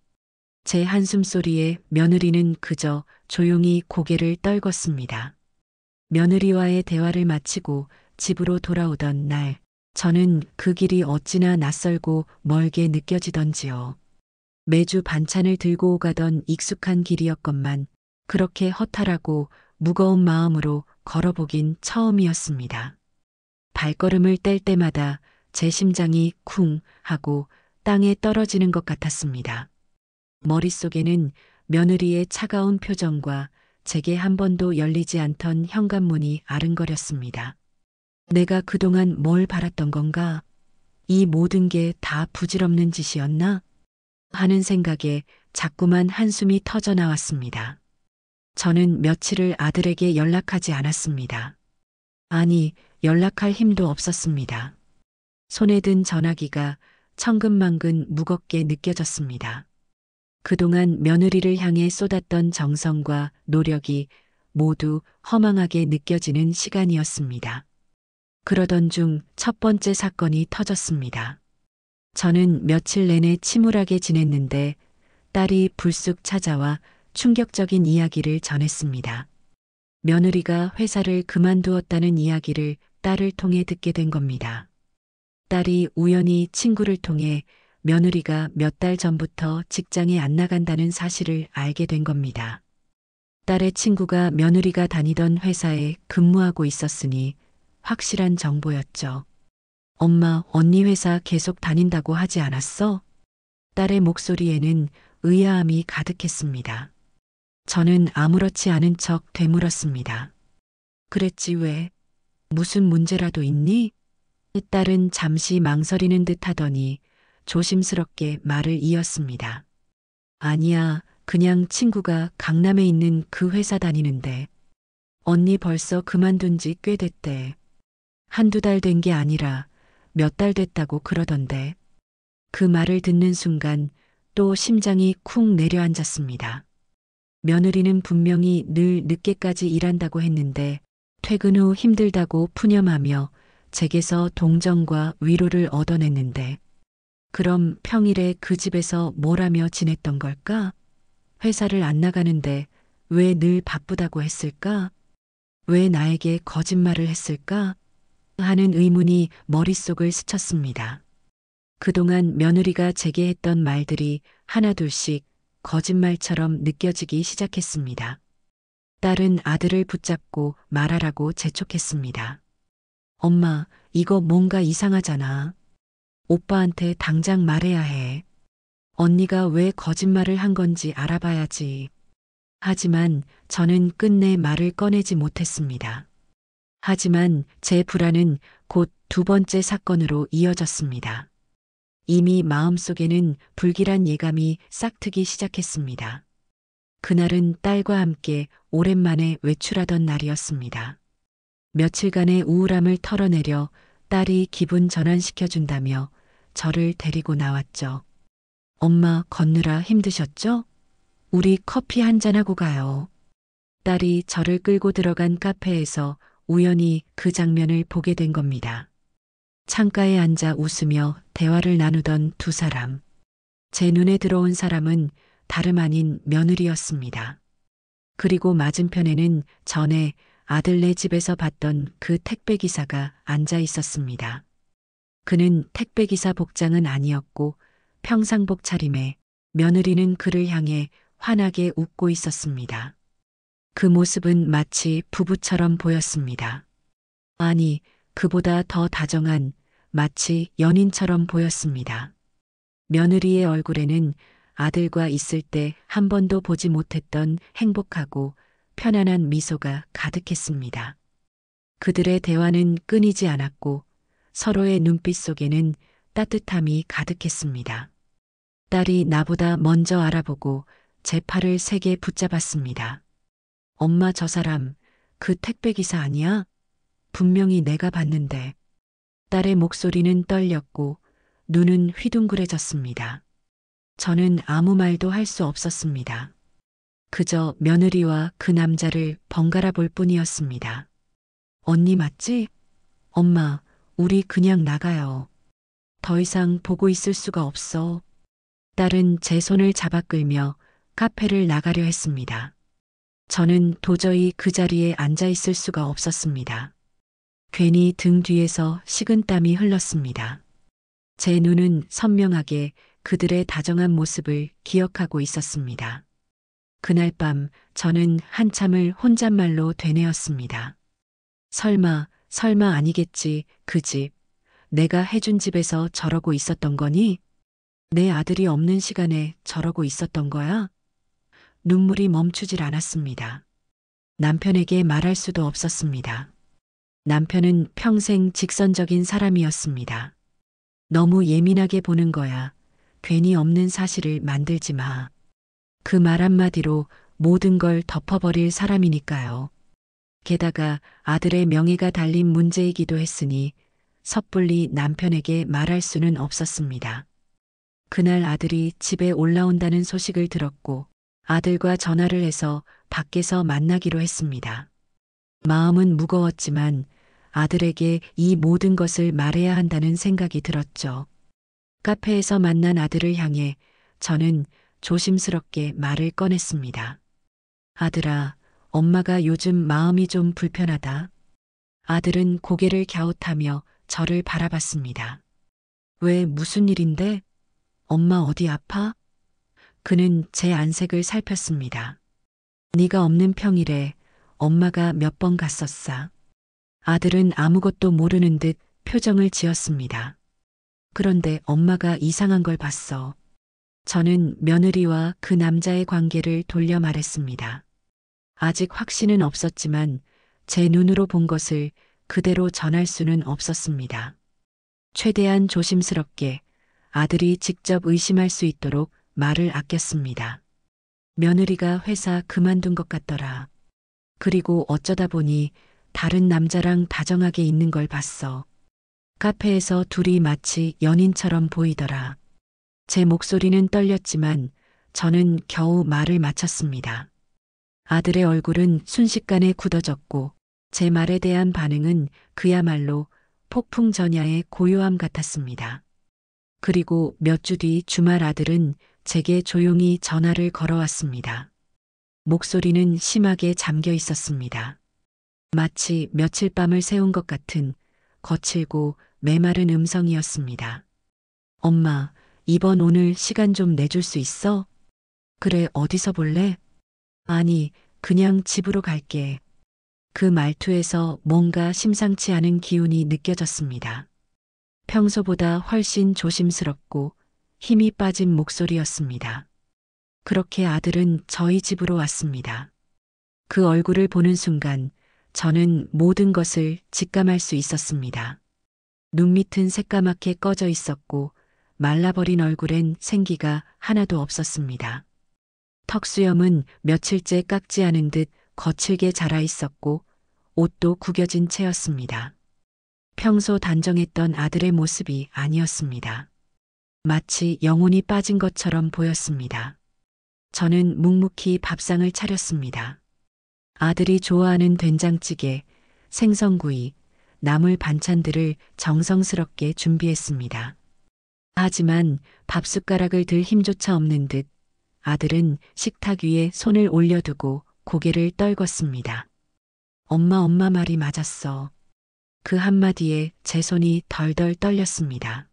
제 한숨 소리에 며느리는 그저 조용히 고개를 떨궜습니다. 며느리와의 대화를 마치고 집으로 돌아오던 날, 저는 그 길이 어찌나 낯설고 멀게 느껴지던지요. 매주 반찬을 들고 오가던 익숙한 길이었건만 그렇게 허탈하고 무거운 마음으로 걸어보긴 처음이었습니다. 발걸음을 뗄 때마다 제 심장이 쿵 하고 땅에 떨어지는 것 같았습니다. 머릿속에는 며느리의 차가운 표정과 제게 한 번도 열리지 않던 현관문이 아른거렸습니다. 내가 그동안 뭘 바랐던 건가? 이 모든 게 다 부질없는 짓이었나? 하는 생각에 자꾸만 한숨이 터져 나왔습니다. 저는 며칠을 아들에게 연락하지 않았습니다. 아니, 연락할 힘도 없었습니다. 손에 든 전화기가 천근만근 무겁게 느껴졌습니다. 그동안 며느리를 향해 쏟았던 정성과 노력이 모두 허망하게 느껴지는 시간이었습니다. 그러던 중 첫 번째 사건이 터졌습니다. 저는 며칠 내내 침울하게 지냈는데 딸이 불쑥 찾아와 충격적인 이야기를 전했습니다. 며느리가 회사를 그만두었다는 이야기를 딸을 통해 듣게 된 겁니다. 딸이 우연히 친구를 통해 며느리가 몇 달 전부터 직장에 안 나간다는 사실을 알게 된 겁니다. 딸의 친구가 며느리가 다니던 회사에 근무하고 있었으니 확실한 정보였죠. 엄마, 언니 회사 계속 다닌다고 하지 않았어? 딸의 목소리에는 의아함이 가득했습니다. 저는 아무렇지 않은 척 되물었습니다. 그랬지 왜? 무슨 문제라도 있니? 딸은 잠시 망설이는 듯 하더니 조심스럽게 말을 이었습니다. 아니야, 그냥 친구가 강남에 있는 그 회사 다니는데 언니 벌써 그만둔 지 꽤 됐대. 한두 달 된 게 아니라 몇 달 됐다고 그러던데. 그 말을 듣는 순간 또 심장이 쿵 내려앉았습니다. 며느리는 분명히 늘 늦게까지 일한다고 했는데 퇴근 후 힘들다고 푸념하며 제게서 동정과 위로를 얻어냈는데 그럼 평일에 그 집에서 뭘 하며 지냈던 걸까? 회사를 안 나가는데 왜 늘 바쁘다고 했을까? 왜 나에게 거짓말을 했을까? 하는 의문이 머릿속을 스쳤습니다. 그동안 며느리가 제게 했던 말들이 하나둘씩 거짓말처럼 느껴지기 시작했습니다. 딸은 아들을 붙잡고 말하라고 재촉했습니다. 엄마, 이거 뭔가 이상하잖아. 오빠한테 당장 말해야 해. 언니가 왜 거짓말을 한 건지 알아봐야지. 하지만 저는 끝내 말을 꺼내지 못했습니다. 하지만 제 불안은 곧 두 번째 사건으로 이어졌습니다. 이미 마음속에는 불길한 예감이 싹트기 시작했습니다. 그날은 딸과 함께 오랜만에 외출하던 날이었습니다. 며칠간의 우울함을 털어내려 딸이 기분 전환시켜준다며 저를 데리고 나왔죠. 엄마, 걷느라 힘드셨죠? 우리 커피 한잔하고 가요. 딸이 저를 끌고 들어간 카페에서 우연히 그 장면을 보게 된 겁니다. 창가에 앉아 웃으며 대화를 나누던 두 사람. 제 눈에 들어온 사람은 다름 아닌 며느리였습니다. 그리고 맞은편에는 전에 아들네 집에서 봤던 그 택배기사가 앉아 있었습니다. 그는 택배기사 복장은 아니었고 평상복 차림에 며느리는 그를 향해 환하게 웃고 있었습니다. 그 모습은 마치 부부처럼 보였습니다. 아니, 그보다 더 다정한 마치 연인처럼 보였습니다. 며느리의 얼굴에는 아들과 있을 때 한 번도 보지 못했던 행복하고 편안한 미소가 가득했습니다. 그들의 대화는 끊이지 않았고 서로의 눈빛 속에는 따뜻함이 가득했습니다. 딸이 나보다 먼저 알아보고 제 팔을 세게 붙잡았습니다. 엄마, 저 사람 그 택배기사 아니야? 분명히 내가 봤는데. 딸의 목소리는 떨렸고 눈은 휘둥그레졌습니다. 저는 아무 말도 할 수 없었습니다. 그저 며느리와 그 남자를 번갈아 볼 뿐이었습니다. 언니 맞지? 엄마, 우리 그냥 나가요. 더 이상 보고 있을 수가 없어. 딸은 제 손을 잡아 끌며 카페를 나가려 했습니다. 저는 도저히 그 자리에 앉아 있을 수가 없었습니다. 괜히 등 뒤에서 식은땀이 흘렀습니다. 제 눈은 선명하게 그들의 다정한 모습을 기억하고 있었습니다. 그날 밤 저는 한참을 혼잣말로 되뇌었습니다. 설마 아니겠지, 그 집. 내가 해준 집에서 저러고 있었던 거니? 내 아들이 없는 시간에 저러고 있었던 거야? 눈물이 멈추질 않았습니다. 남편에게 말할 수도 없었습니다. 남편은 평생 직선적인 사람이었습니다. 너무 예민하게 보는 거야. 괜히 없는 사실을 만들지 마. 그 말 한마디로 모든 걸 덮어버릴 사람이니까요. 게다가 아들의 명예가 달린 문제이기도 했으니 섣불리 남편에게 말할 수는 없었습니다. 그날 아들이 집에 올라온다는 소식을 들었고 아들과 전화를 해서 밖에서 만나기로 했습니다. 마음은 무거웠지만 아들에게 이 모든 것을 말해야 한다는 생각이 들었죠. 카페에서 만난 아들을 향해 저는 조심스럽게 말을 꺼냈습니다. 아들아, 엄마가 요즘 마음이 좀 불편하다. 아들은 고개를 갸웃하며 저를 바라봤습니다. 왜 무슨 일인데? 엄마 어디 아파? 그는 제 안색을 살폈습니다. 네가 없는 평일에 엄마가 몇 번 갔었어. 아들은 아무것도 모르는 듯 표정을 지었습니다. 그런데 엄마가 이상한 걸 봤어. 저는 며느리와 그 남자의 관계를 돌려 말했습니다. 아직 확신은 없었지만 제 눈으로 본 것을 그대로 전할 수는 없었습니다. 최대한 조심스럽게 아들이 직접 의심할 수 있도록 말을 아꼈습니다. 며느리가 회사 그만둔 것 같더라. 그리고 어쩌다 보니 다른 남자랑 다정하게 있는 걸 봤어. 카페에서 둘이 마치 연인처럼 보이더라. 제 목소리는 떨렸지만 저는 겨우 말을 마쳤습니다. 아들의 얼굴은 순식간에 굳어졌고 제 말에 대한 반응은 그야말로 폭풍 전야의 고요함 같았습니다. 그리고 몇 주 뒤 주말 아들은 제게 조용히 전화를 걸어왔습니다. 목소리는 심하게 잠겨 있었습니다. 마치 며칠 밤을 새운 것 같은 거칠고 메마른 음성이었습니다. 엄마, 이번 오늘 시간 좀 내줄 수 있어? 그래, 어디서 볼래? 아니, 그냥 집으로 갈게. 그 말투에서 뭔가 심상치 않은 기운이 느껴졌습니다. 평소보다 훨씬 조심스럽고 힘이 빠진 목소리였습니다. 그렇게 아들은 저희 집으로 왔습니다. 그 얼굴을 보는 순간 저는 모든 것을 직감할 수 있었습니다. 눈밑은 새까맣게 꺼져 있었고 말라버린 얼굴엔 생기가 하나도 없었습니다. 턱수염은 며칠째 깎지 않은 듯 거칠게 자라 있었고 옷도 구겨진 채였습니다. 평소 단정했던 아들의 모습이 아니었습니다. 마치 영혼이 빠진 것처럼 보였습니다. 저는 묵묵히 밥상을 차렸습니다. 아들이 좋아하는 된장찌개, 생선구이, 나물 반찬들을 정성스럽게 준비했습니다. 하지만 밥숟가락을 들 힘조차 없는 듯 아들은 식탁 위에 손을 올려두고 고개를 떨궜습니다. 엄마 말이 맞았어. 그 한마디에 제 손이 덜덜 떨렸습니다.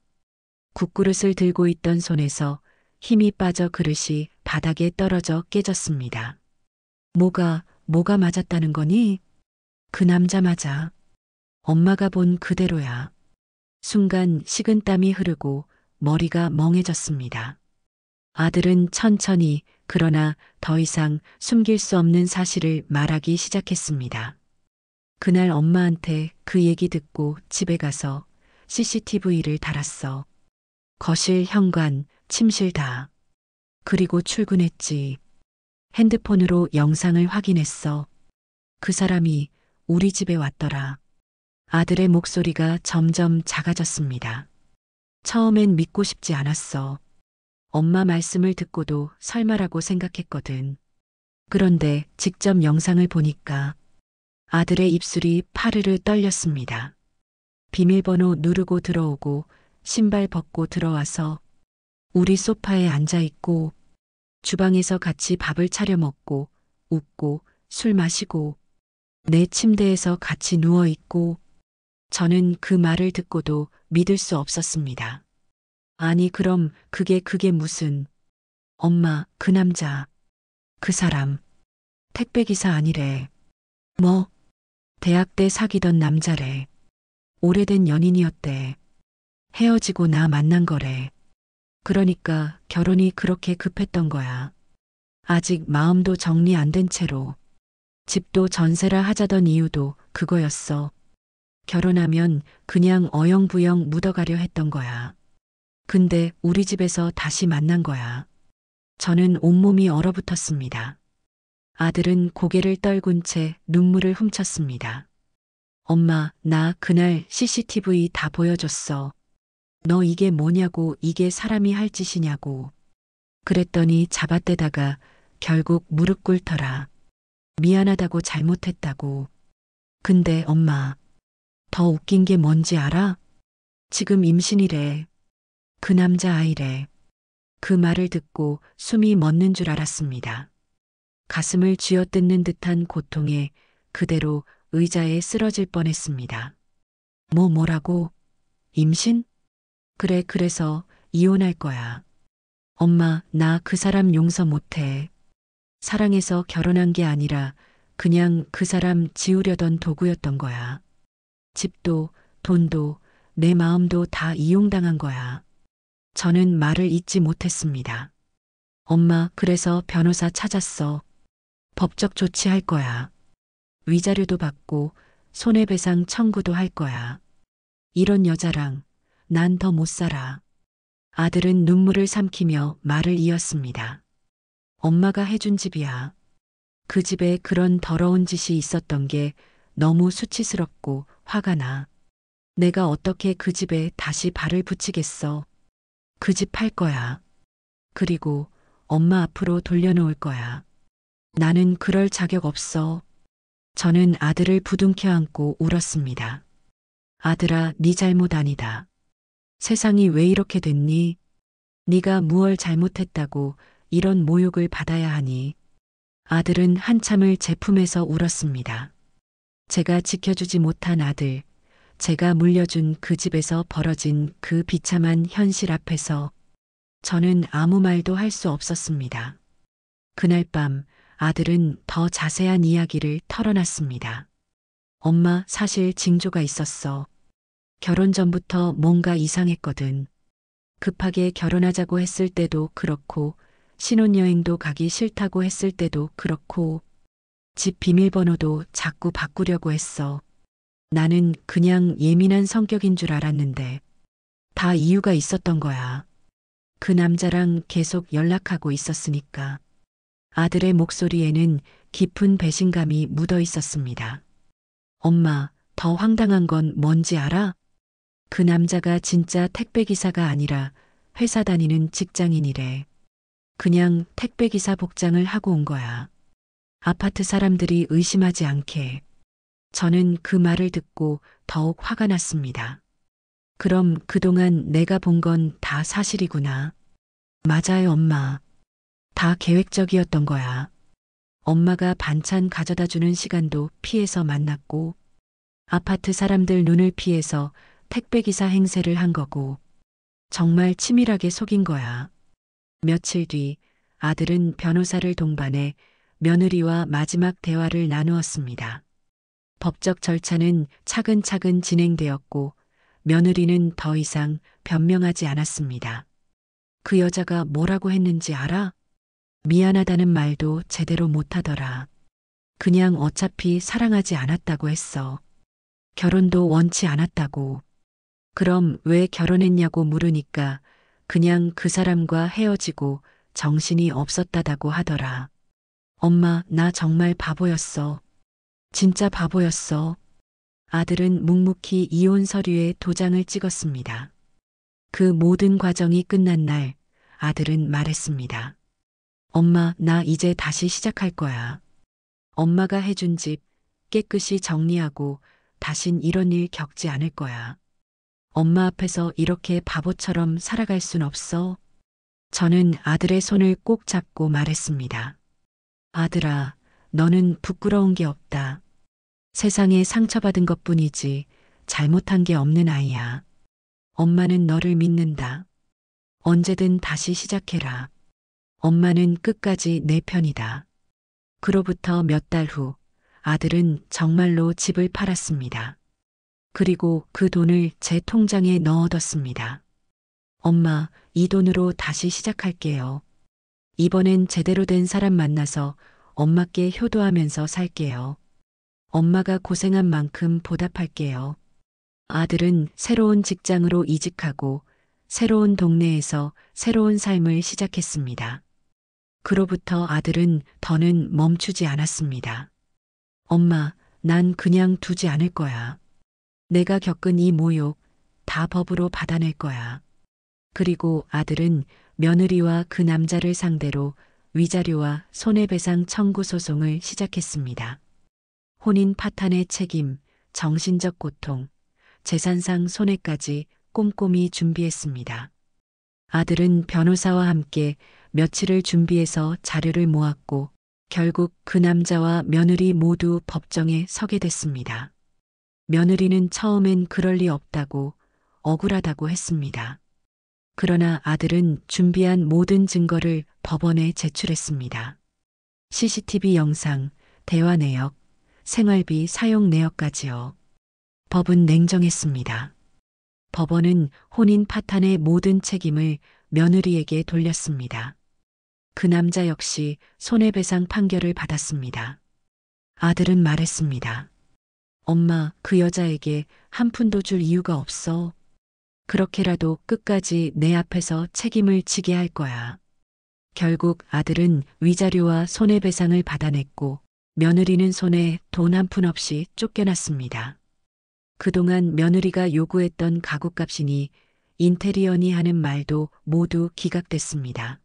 국그릇을 들고 있던 손에서 힘이 빠져 그릇이 바닥에 떨어져 깨졌습니다. 뭐가 맞았다는 거니? 그 남자 맞아. 엄마가 본 그대로야. 순간 식은땀이 흐르고 머리가 멍해졌습니다. 아들은 천천히 그러나 더 이상 숨길 수 없는 사실을 말하기 시작했습니다. 그날 엄마한테 그 얘기 듣고 집에 가서 CCTV를 달았어. 거실, 현관, 침실 다. 그리고 출근했지. 핸드폰으로 영상을 확인했어. 그 사람이 우리 집에 왔더라. 아들의 목소리가 점점 작아졌습니다. 처음엔 믿고 싶지 않았어. 엄마 말씀을 듣고도 설마라고 생각했거든. 그런데 직접 영상을 보니까 아들의 입술이 파르르 떨렸습니다. 비밀번호 누르고 들어오고 신발 벗고 들어와서 우리 소파에 앉아 있고 주방에서 같이 밥을 차려 먹고 웃고 술 마시고 내 침대에서 같이 누워 있고 저는 그 말을 듣고도 믿을 수 없었습니다. 아니 그럼 그게 무슨 엄마 그 남자 그 사람 택배기사 아니래. 뭐 대학 때 사귀던 남자래. 오래된 연인이었대. 헤어지고 나 만난 거래. 그러니까 결혼이 그렇게 급했던 거야. 아직 마음도 정리 안 된 채로. 집도 전세라 하자던 이유도 그거였어. 결혼하면 그냥 어영부영 묻어가려 했던 거야. 근데 우리 집에서 다시 만난 거야. 저는 온몸이 얼어붙었습니다. 아들은 고개를 떨군 채 눈물을 훔쳤습니다. 엄마, 나 그날 CCTV 다 보여줬어. 너 이게 뭐냐고 이게 사람이 할 짓이냐고. 그랬더니 잡아떼다가 결국 무릎 꿇더라. 미안하다고 잘못했다고. 근데 엄마, 더 웃긴 게 뭔지 알아? 지금 임신이래. 그 남자 아이래. 그 말을 듣고 숨이 멎는 줄 알았습니다. 가슴을 쥐어뜯는 듯한 고통에 그대로 의자에 쓰러질 뻔했습니다. 뭐라고? 임신? 그래, 그래서 이혼할 거야. 엄마, 나 그 사람 용서 못해. 사랑해서 결혼한 게 아니라 그냥 그 사람 지우려던 도구였던 거야. 집도, 돈도, 내 마음도 다 이용당한 거야. 저는 말을 잇지 못했습니다. 엄마, 그래서 변호사 찾았어. 법적 조치할 거야. 위자료도 받고 손해배상 청구도 할 거야. 이런 여자랑 난 더 못 살아. 아들은 눈물을 삼키며 말을 이었습니다. 엄마가 해준 집이야. 그 집에 그런 더러운 짓이 있었던 게 너무 수치스럽고 화가 나. 내가 어떻게 그 집에 다시 발을 붙이겠어. 그 집 팔 거야. 그리고 엄마 앞으로 돌려놓을 거야. 나는 그럴 자격 없어. 저는 아들을 부둥켜 안고 울었습니다. 아들아, 네 잘못 아니다. 세상이 왜 이렇게 됐니? 네가 무얼 잘못했다고 이런 모욕을 받아야 하니? 아들은 한참을 제 품에서 울었습니다. 제가 지켜주지 못한 아들, 제가 물려준 그 집에서 벌어진 그 비참한 현실 앞에서 저는 아무 말도 할 수 없었습니다. 그날 밤 아들은 더 자세한 이야기를 털어놨습니다. 엄마, 사실 징조가 있었어. 결혼 전부터 뭔가 이상했거든. 급하게 결혼하자고 했을 때도 그렇고, 신혼여행도 가기 싫다고 했을 때도 그렇고, 집 비밀번호도 자꾸 바꾸려고 했어. 나는 그냥 예민한 성격인 줄 알았는데, 다 이유가 있었던 거야. 그 남자랑 계속 연락하고 있었으니까. 아들의 목소리에는 깊은 배신감이 묻어 있었습니다. 엄마, 더 황당한 건 뭔지 알아? 그 남자가 진짜 택배기사가 아니라 회사 다니는 직장인이래. 그냥 택배기사 복장을 하고 온 거야. 아파트 사람들이 의심하지 않게. 저는 그 말을 듣고 더욱 화가 났습니다. 그럼 그동안 내가 본 건 다 사실이구나. 맞아요, 엄마. 다 계획적이었던 거야. 엄마가 반찬 가져다 주는 시간도 피해서 만났고, 아파트 사람들 눈을 피해서 택배기사 행세를 한 거고, 정말 치밀하게 속인 거야. 며칠 뒤 아들은 변호사를 동반해 며느리와 마지막 대화를 나누었습니다. 법적 절차는 차근차근 진행되었고, 며느리는 더 이상 변명하지 않았습니다. 그 여자가 뭐라고 했는지 알아? 미안하다는 말도 제대로 못하더라. 그냥 어차피 사랑하지 않았다고 했어. 결혼도 원치 않았다고. 그럼 왜 결혼했냐고 물으니까 그냥 그 사람과 헤어지고 정신이 없었다다고 하더라. 엄마, 나 정말 바보였어. 진짜 바보였어. 아들은 묵묵히 이혼 서류에 도장을 찍었습니다. 그 모든 과정이 끝난 날 아들은 말했습니다. 엄마, 나 이제 다시 시작할 거야. 엄마가 해준 집 깨끗이 정리하고 다신 이런 일 겪지 않을 거야. 엄마 앞에서 이렇게 바보처럼 살아갈 순 없어. 저는 아들의 손을 꼭 잡고 말했습니다. 아들아, 너는 부끄러운 게 없다. 세상에 상처받은 것뿐이지 잘못한 게 없는 아이야. 엄마는 너를 믿는다. 언제든 다시 시작해라. 엄마는 끝까지 내 편이다. 그로부터 몇 달 후 아들은 정말로 집을 팔았습니다. 그리고 그 돈을 제 통장에 넣어뒀습니다. 엄마, 이 돈으로 다시 시작할게요. 이번엔 제대로 된 사람 만나서 엄마께 효도하면서 살게요. 엄마가 고생한 만큼 보답할게요. 아들은 새로운 직장으로 이직하고 새로운 동네에서 새로운 삶을 시작했습니다. 그로부터 아들은 더는 멈추지 않았습니다. 엄마, 난 그냥 두지 않을 거야. 내가 겪은 이 모욕 다 법으로 받아낼 거야. 그리고 아들은 며느리와 그 남자를 상대로 위자료와 손해배상 청구 소송을 시작했습니다. 혼인 파탄의 책임, 정신적 고통, 재산상 손해까지 꼼꼼히 준비했습니다. 아들은 변호사와 함께 며칠을 준비해서 자료를 모았고 결국 그 남자와 며느리 모두 법정에 서게 됐습니다. 며느리는 처음엔 그럴 리 없다고 억울하다고 했습니다. 그러나 아들은 준비한 모든 증거를 법원에 제출했습니다. CCTV 영상, 대화 내역, 생활비 사용 내역까지요. 법은 냉정했습니다. 법원은 혼인 파탄의 모든 책임을 며느리에게 돌렸습니다. 그 남자 역시 손해배상 판결을 받았습니다. 아들은 말했습니다. 엄마, 그 여자에게 한 푼도 줄 이유가 없어. 그렇게라도 끝까지 내 앞에서 책임을 지게 할 거야. 결국 아들은 위자료와 손해배상을 받아냈고 며느리는 손에 돈 한 푼 없이 쫓겨났습니다. 그동안 며느리가 요구했던 가구값이니 인테리어니 하는 말도 모두 기각됐습니다.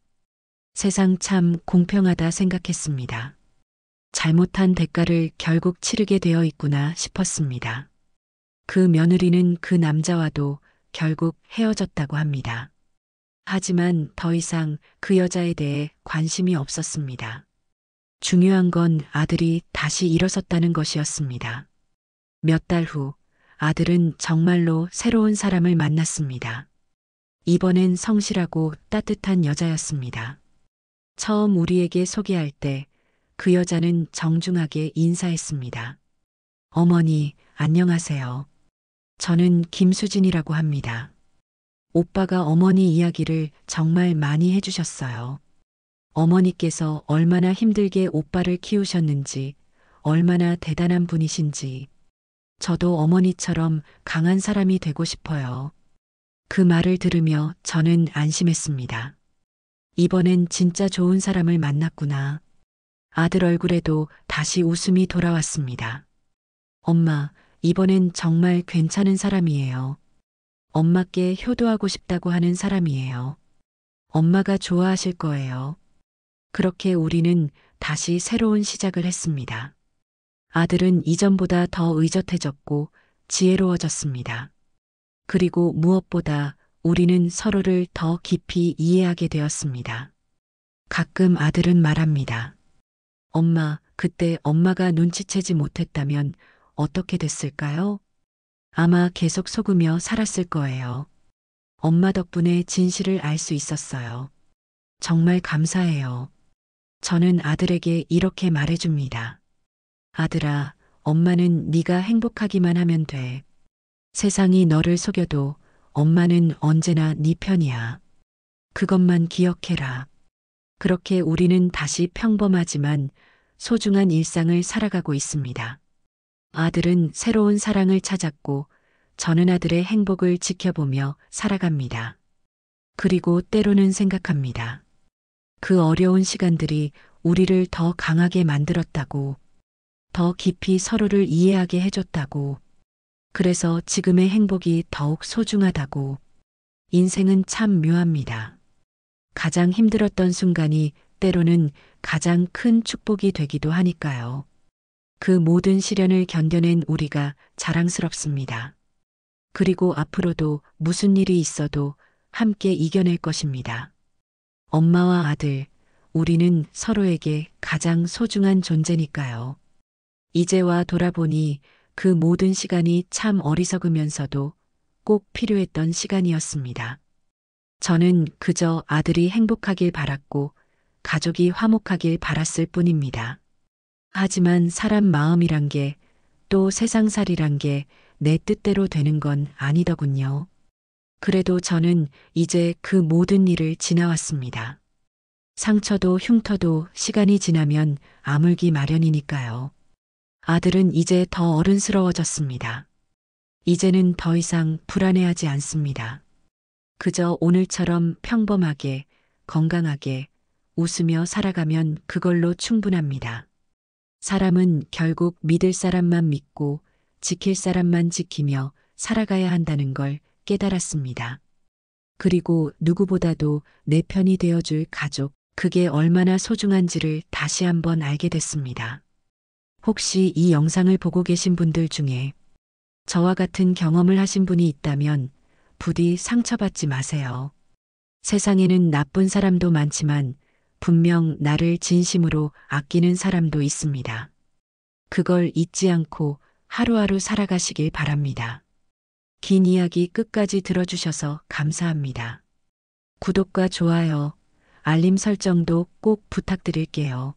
세상 참 공평하다 생각했습니다. 잘못한 대가를 결국 치르게 되어 있구나 싶었습니다. 그 며느리는 그 남자와도 결국 헤어졌다고 합니다. 하지만 더 이상 그 여자에 대해 관심이 없었습니다. 중요한 건 아들이 다시 일어섰다는 것이었습니다. 몇 달 후 아들은 정말로 새로운 사람을 만났습니다. 이번엔 성실하고 따뜻한 여자였습니다. 처음 우리에게 소개할 때 그 여자는 정중하게 인사했습니다. 어머니, 안녕하세요. 저는 김수진이라고 합니다. 오빠가 어머니 이야기를 정말 많이 해주셨어요. 어머니께서 얼마나 힘들게 오빠를 키우셨는지, 얼마나 대단한 분이신지, 저도 어머니처럼 강한 사람이 되고 싶어요. 그 말을 들으며 저는 안심했습니다. 이번엔 진짜 좋은 사람을 만났구나. 아들 얼굴에도 다시 웃음이 돌아왔습니다. 엄마, 이번엔 정말 괜찮은 사람이에요. 엄마께 효도하고 싶다고 하는 사람이에요. 엄마가 좋아하실 거예요. 그렇게 우리는 다시 새로운 시작을 했습니다. 아들은 이전보다 더 의젓해졌고 지혜로워졌습니다. 그리고 무엇보다 우리는 서로를 더 깊이 이해하게 되었습니다. 가끔 아들은 말합니다. 엄마, 그때 엄마가 눈치채지 못했다면 어떻게 됐을까요? 아마 계속 속으며 살았을 거예요. 엄마 덕분에 진실을 알 수 있었어요. 정말 감사해요. 저는 아들에게 이렇게 말해줍니다. 아들아, 엄마는 네가 행복하기만 하면 돼. 세상이 너를 속여도 엄마는 언제나 네 편이야. 그것만 기억해라. 그렇게 우리는 다시 평범하지만 소중한 일상을 살아가고 있습니다. 아들은 새로운 사랑을 찾았고 저는 아들의 행복을 지켜보며 살아갑니다. 그리고 때로는 생각합니다. 그 어려운 시간들이 우리를 더 강하게 만들었다고, 더 깊이 서로를 이해하게 해줬다고, 그래서 지금의 행복이 더욱 소중하다고. 인생은 참 묘합니다. 가장 힘들었던 순간이 때로는 가장 큰 축복이 되기도 하니까요. 그 모든 시련을 견뎌낸 우리가 자랑스럽습니다. 그리고 앞으로도 무슨 일이 있어도 함께 이겨낼 것입니다. 엄마와 아들, 우리는 서로에게 가장 소중한 존재니까요. 이제와 돌아보니 그 모든 시간이 참 어리석으면서도 꼭 필요했던 시간이었습니다. 저는 그저 아들이 행복하길 바랐고 가족이 화목하길 바랐을 뿐입니다. 하지만 사람 마음이란 게 또 세상살이란 게 내 뜻대로 되는 건 아니더군요. 그래도 저는 이제 그 모든 일을 지나왔습니다. 상처도 흉터도 시간이 지나면 아물기 마련이니까요. 아들은 이제 더 어른스러워졌습니다. 이제는 더 이상 불안해하지 않습니다. 그저 오늘처럼 평범하게, 건강하게, 웃으며 살아가면 그걸로 충분합니다. 사람은 결국 믿을 사람만 믿고 지킬 사람만 지키며 살아가야 한다는 걸 깨달았습니다. 그리고 누구보다도 내 편이 되어줄 가족, 그게 얼마나 소중한지를 다시 한번 알게 됐습니다. 혹시 이 영상을 보고 계신 분들 중에 저와 같은 경험을 하신 분이 있다면 부디 상처받지 마세요. 세상에는 나쁜 사람도 많지만 분명 나를 진심으로 아끼는 사람도 있습니다. 그걸 잊지 않고 하루하루 살아가시길 바랍니다. 긴 이야기 끝까지 들어주셔서 감사합니다. 구독과 좋아요, 알림 설정도 꼭 부탁드릴게요.